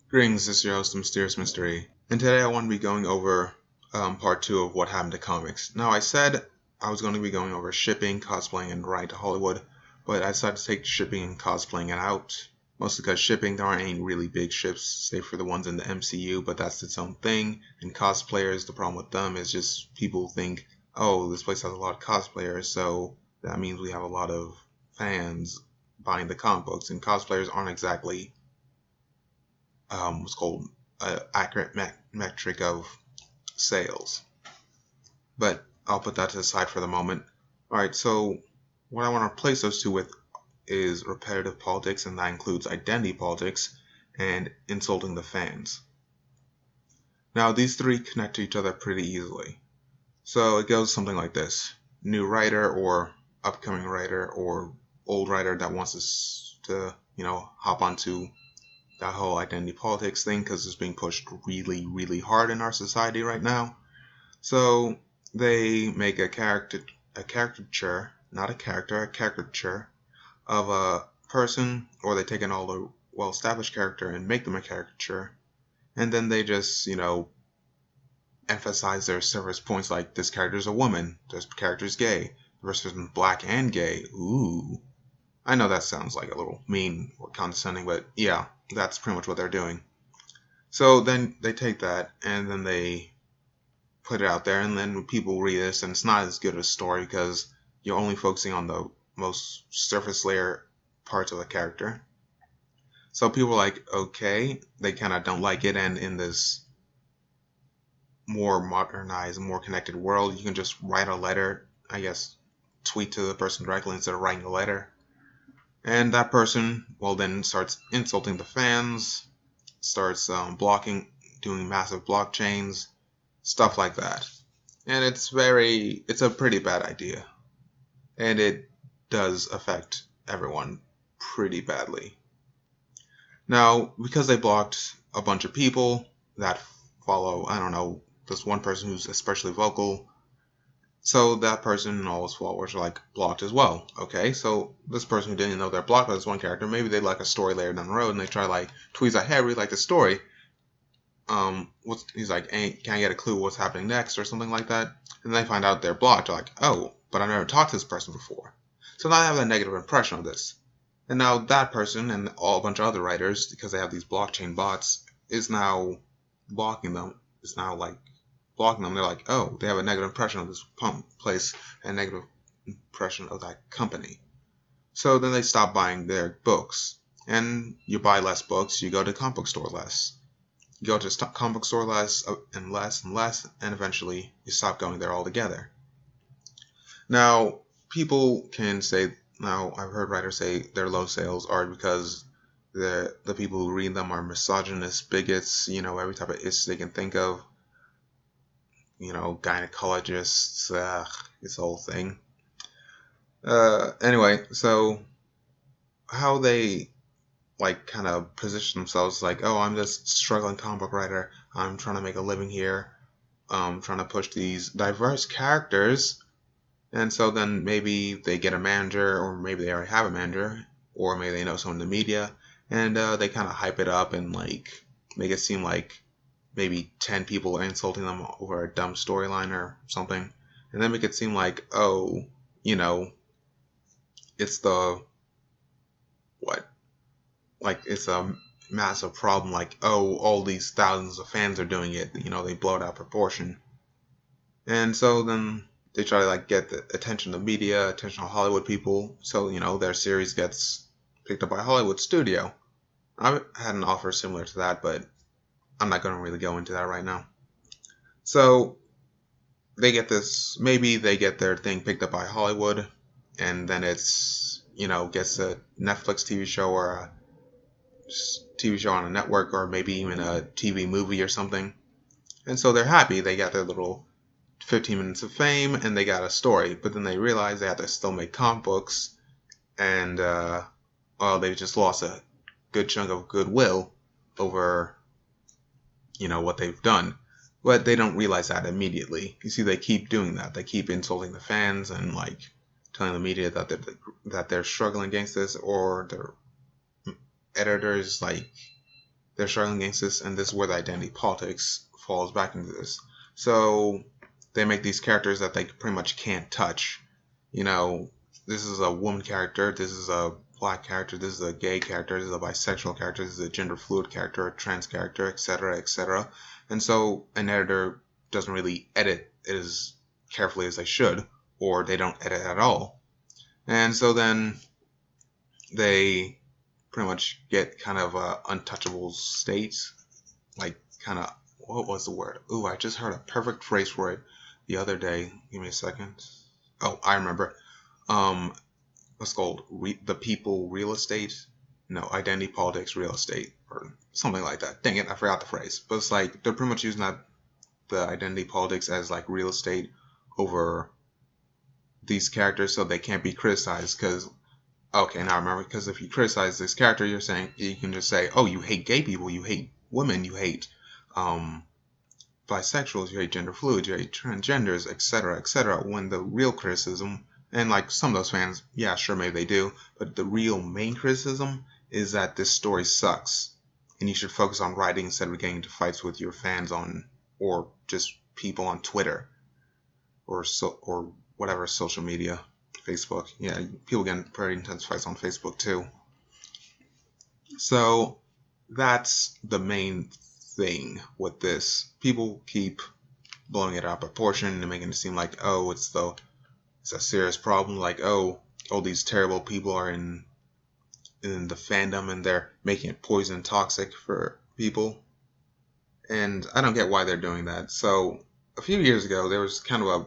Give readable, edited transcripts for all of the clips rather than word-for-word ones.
Greetings, this is your host, The Mysterious Mystery, and today I want to be going over part 2 of what happened to comics. Now, I said I was going to be going over shipping, cosplaying, and writing to Hollywood, but I decided to take shipping and cosplaying out, mostly because shipping, there aren't any really big ships, save for the ones in the MCU, but that's its own thing, and cosplayers, the problem with them is just people think, oh, this place has a lot of cosplayers, so that means we have a lot of fans buying the comic books, and cosplayers aren't exactly what's called an accurate metric of sales. But I'll put that to the side for the moment. Alright, so what I want to replace those two with is repetitive politics, and that includes identity politics and insulting the fans. Now, these three connect to each other pretty easily. So it goes something like this. New writer or upcoming writer or old writer that wants us to, hop onto that whole identity politics thing because it's being pushed really, really hard in our society right now. So they make a caricature, not a character, a caricature of a person, or they take an older, well-established character and make them a caricature, and then they just, emphasize their service points like this character is a woman, this character is gay, this person is black and gay. Ooh. I know that sounds like a little mean or condescending, but yeah, that's pretty much what they're doing. So then they take that and then they put it out there, and then people read this, and it's not as good a story because you're only focusing on the most surface layer parts of the character. So people are like, okay, they kind of don't like it, and in this more modernized, more connected world, you can just write a letter, I guess, tweet to the person directly instead of writing a letter. And that person, well, then starts insulting the fans, starts blocking, doing massive blockchains, stuff like that. And it's a pretty bad idea. And it does affect everyone pretty badly. Now, because they blocked a bunch of people that follow, I don't know, this one person who's especially vocal, so that person and all his followers are like blocked as well. Okay, so this person who didn't know they're blocked by this one character, maybe they like a story later down the road and they try like tweets like, hey, I really like the story. He's like, hey, can I get a clue what's happening next or something like that? And they find out they're blocked. They're like, oh, but I've never talked to this person before. So now I have a negative impression of this. And now that person and a bunch of other writers, because they have these blockchain bots, is now blocking them. It's now like blocking them. They're like, oh, they have a negative impression of this place and a negative impression of that company. So then they stop buying their books. And you buy less books, you go to comic book store less. You go to comic book store less and less and less, and eventually you stop going there altogether. Now, people can say, now I've heard writers say their low sales are because the people who read them are misogynist bigots, every type of itch they can think of. Gynecologists, this whole thing. Anyway, so how they kind of position themselves like, oh, I'm just struggling comic book writer. I'm trying to make a living here. I'm trying to push these diverse characters. And so then maybe they get a manager, or maybe they already have a manager, or maybe they know someone in the media, and they kind of hype it up and make it seem like maybe 10 people are insulting them over a dumb storyline or something, and then make it seem like, oh, it's the what? Like it's a massive problem. Like, oh, all these thousands of fans are doing it. They blow it out of proportion, and so then they try to get the attention of the media, attention of Hollywood people. So their series gets picked up by a Hollywood studio. I had an offer similar to that, but I'm not going to really go into that right now. So they get this, maybe they get their thing picked up by Hollywood, and then it's, gets a Netflix TV show or a TV show on a network, or maybe even a TV movie or something. And so they're happy. They got their little 15 minutes of fame and they got a story, but then they realize they have to still make comic books, and they just lost a good chunk of goodwill over what they've done. But they don't realize that immediately. You see, they keep doing that. They keep insulting the fans and telling the media that they're struggling against this, or their editors they're struggling against this, and this is where the identity politics falls back into this. So they make these characters that they pretty much can't touch. You know, this is a woman character, this is a black character, this is a gay character, this is a bisexual character, this is a gender fluid character, a trans character, etc., etc. And so an editor doesn't really edit it as carefully as they should, or they don't edit at all. And so then they pretty much get kind of a untouchable state, like kind of, what was the word? Ooh, I just heard a perfect phrase for it the other day. Give me a second. Oh, I remember. What's called the people real estate? No, identity politics real estate or something like that. Dang it, I forgot the phrase. But it's like they're pretty much using the identity politics as like real estate over these characters, so they can't be criticized. Because okay, now I remember. Because if you criticize this character, you're saying you can just say, oh, you hate gay people, you hate women, you hate bisexuals, you hate gender fluids, you hate transgenders, etc., etc. When the real criticism, and like some of those fans, yeah, sure, maybe they do, but the real main criticism is that this story sucks, and you should focus on writing instead of getting into fights with your fans on, or just people on Twitter, or whatever social media, Facebook. Yeah, people get pretty intense fights on Facebook too. So that's the main thing with this. People keep blowing it out of proportion and making it seem like, oh, it's a serious problem. Like, oh, all these terrible people are in the fandom and they're making it poison and toxic for people. And I don't get why they're doing that. So a few years ago, there was kind of a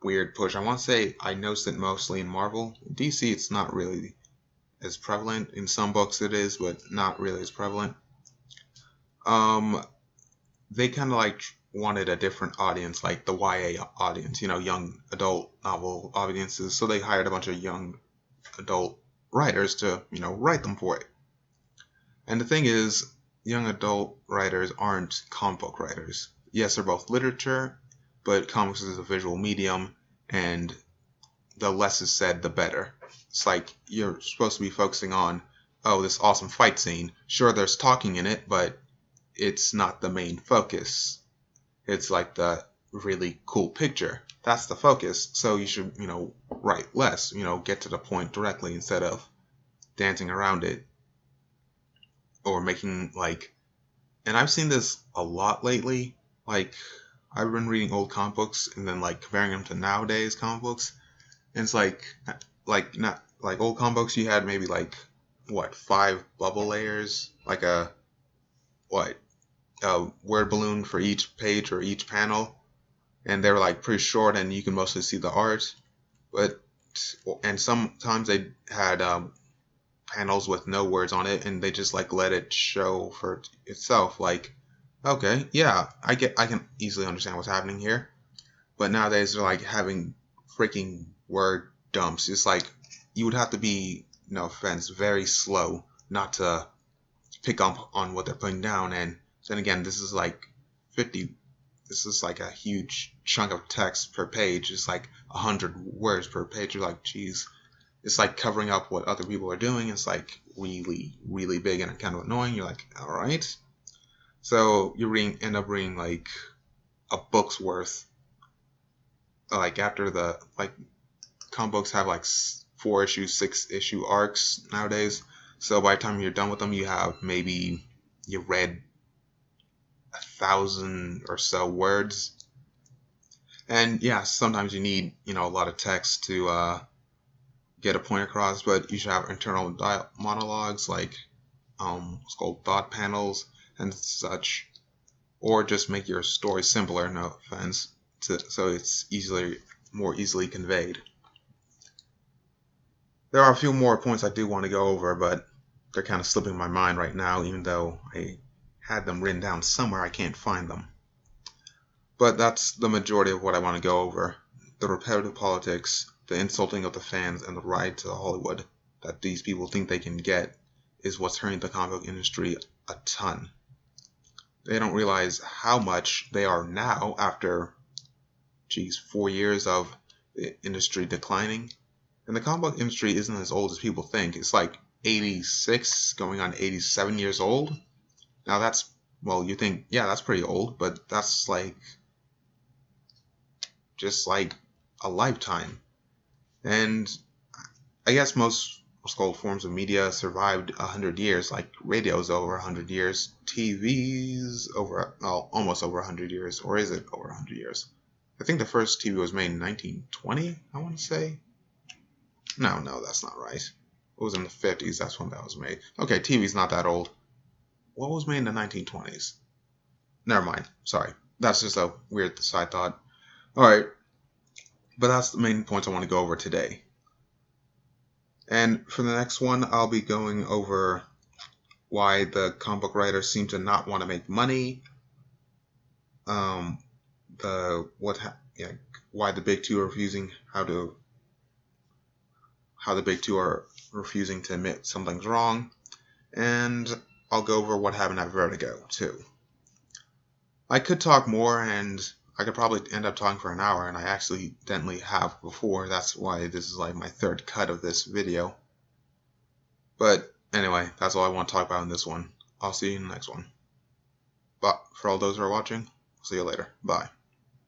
weird push. I want to say I noticed it mostly in Marvel. In DC, it's not really as prevalent. In some books it is, but not really as prevalent. They kind of like wanted a different audience, like the YA audience, young adult novel audiences. So they hired a bunch of young adult writers to, write them for it. And the thing is, young adult writers aren't comic book writers. Yes, they're both literature, but comics is a visual medium, and the less is said, the better. It's like you're supposed to be focusing on, oh, this awesome fight scene. Sure, there's talking in it, but it's not the main focus. It's like the really cool picture. That's the focus. So you should, write less, get to the point directly instead of dancing around it or making and I've seen this a lot lately. Like, I've been reading old comic books and then comparing them to nowadays comic books. And it's not like old comic books, you had maybe 5 bubble layers, like a word balloon for each page or each panel, and they were pretty short and you can mostly see the art. And sometimes they had panels with no words on it, and they just let it show for itself. Okay, yeah, I can easily understand what's happening here. But nowadays they're having freaking word dumps. It's you would have to be, no offense, very slow not to pick up on what they're putting down. And then again, this is 50. This is a huge chunk of text per page. It's 100 words per page. You're geez. It's covering up what other people are doing. It's really, really big and kind of annoying. You're all right. So you end up reading a book's worth. After the comic books have 4 issue, 6 issue arcs nowadays. So by the time you're done with them, you have maybe you read 1,000 or so words. And yeah, sometimes you need a lot of text to get a point across, but you should have internal monologues what's called thought panels and such, or just make your story simpler. No offense, so it's more easily conveyed. There are a few more points I do want to go over, but they're kind of slipping my mind right now, even though I had them written down somewhere. I can't find them. But that's the majority of what I want to go over. The repetitive politics, the insulting of the fans, and the ride to Hollywood that these people think they can get is what's hurting the comic book industry a ton. They don't realize how much they are now after, 4 years of the industry declining. And the comic book industry isn't as old as people think. It's 86, going on 87 years old. Now that's, well, you think, yeah, that's pretty old, but that's like just like a lifetime. And I guess most old forms of media survived 100 years, like radio's over 100 years, TV's over, well, almost over 100 years, or is it over 100 years? I think the first TV was made in 1920, I want to say. No, that's not right. It was in the 50s, that's when that was made. Okay, TV's not that old. What was made in the 1920s? Never mind, sorry. That's just a weird side thought. Alright, but that's the main points I want to go over today. And for the next one, I'll be going over why the comic book writers seem to not want to make money. Why the big two are refusing how the big two are refusing to admit something's wrong, and I'll go over what happened at Vertigo too. I could talk more, and I could probably end up talking for an hour, and I accidentally have before. That's why this is like my third cut of this video. But anyway, that's all I want to talk about in this one. I'll see you in the next one. But for all those who are watching, see you later. Bye.